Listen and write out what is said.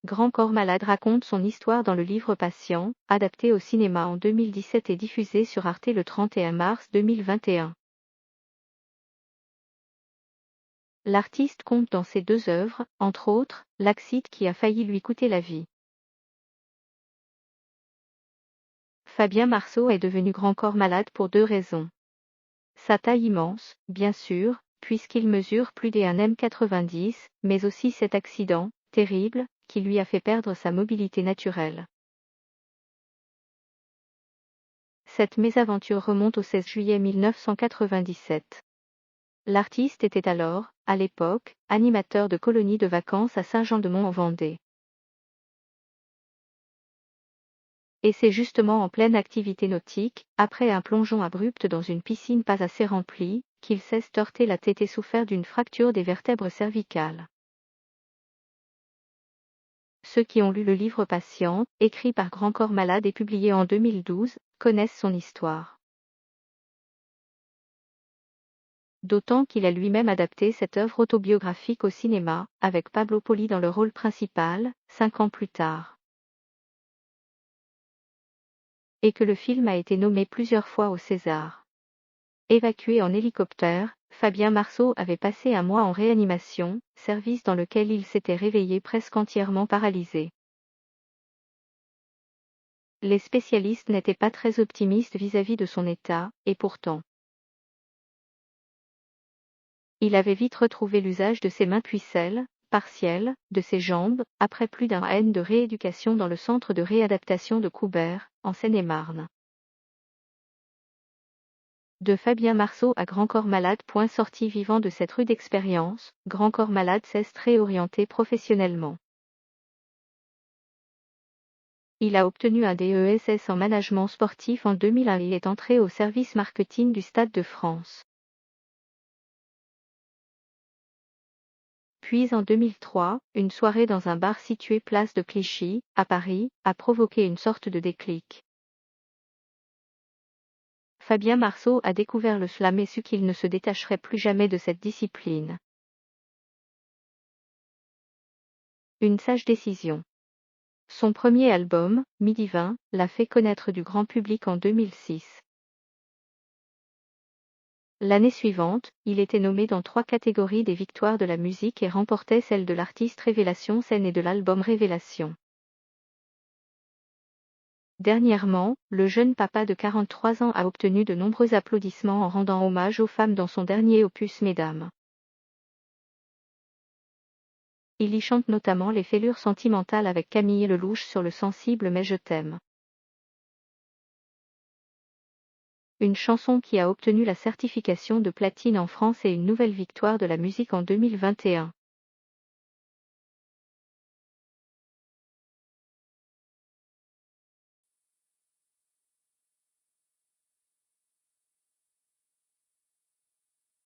Grand Corps Malade raconte son histoire dans le livre Patient, adapté au cinéma en 2017 et diffusé sur Arte le 31 mars 2021. L'artiste compte dans ses 2 œuvres, entre autres, l'accident qui a failli lui coûter la vie. Fabien Marceau est devenu Grand Corps Malade pour 2 raisons. Sa taille immense, bien sûr, puisqu'il mesure plus d'1 m 90, mais aussi cet accident, terrible, qui lui a fait perdre sa mobilité naturelle. Cette mésaventure remonte au 16 juillet 1997. L'artiste était alors, à l'époque, animateur de colonies de vacances à Saint-Jean-de-Mont en Vendée. Et c'est justement en pleine activité nautique, après un plongeon abrupt dans une piscine pas assez remplie, qu'il s'est heurté la tête et souffert d'une fracture des vertèbres cervicales. Ceux qui ont lu le livre Patient, écrit par Grand Corps Malade et publié en 2012, connaissent son histoire. D'autant qu'il a lui-même adapté cette œuvre autobiographique au cinéma, avec Pablo Poli dans le rôle principal, 5 ans plus tard. Et que le film a été nommé plusieurs fois au César. Évacué en hélicoptère, Fabien Marceau avait passé 1 mois en réanimation, service dans lequel il s'était réveillé presque entièrement paralysé. Les spécialistes n'étaient pas très optimistes vis-à-vis de son état, et pourtant. Il avait vite retrouvé l'usage de ses mains puis celles, partielles, de ses jambes, après plus d'1 an de rééducation dans le centre de réadaptation de Coubert, en Seine-et-Marne. De Fabien Marceau à Grand Corps Malade. Sorti vivant de cette rude expérience, Grand Corps Malade s'est réorienté professionnellement. Il a obtenu un DESS en management sportif en 2001 et est entré au service marketing du Stade de France. Puis en 2003, une soirée dans un bar situé place de Clichy, à Paris, a provoqué une sorte de déclic. Fabien Marceau a découvert le slam et su qu'il ne se détacherait plus jamais de cette discipline. Une sage décision. Son premier album, Midi 20, l'a fait connaître du grand public en 2006. L'année suivante, il était nommé dans 3 catégories des victoires de la musique et remportait celle de l'artiste Révélation scène et de l'album Révélation. Dernièrement, le jeune papa de 43 ans a obtenu de nombreux applaudissements en rendant hommage aux femmes dans son dernier opus Mesdames. Il y chante notamment les fêlures sentimentales avec Camille Lelouch sur le sensible Mais je t'aime. Une chanson qui a obtenu la certification de platine en France et une nouvelle victoire de la musique en 2021.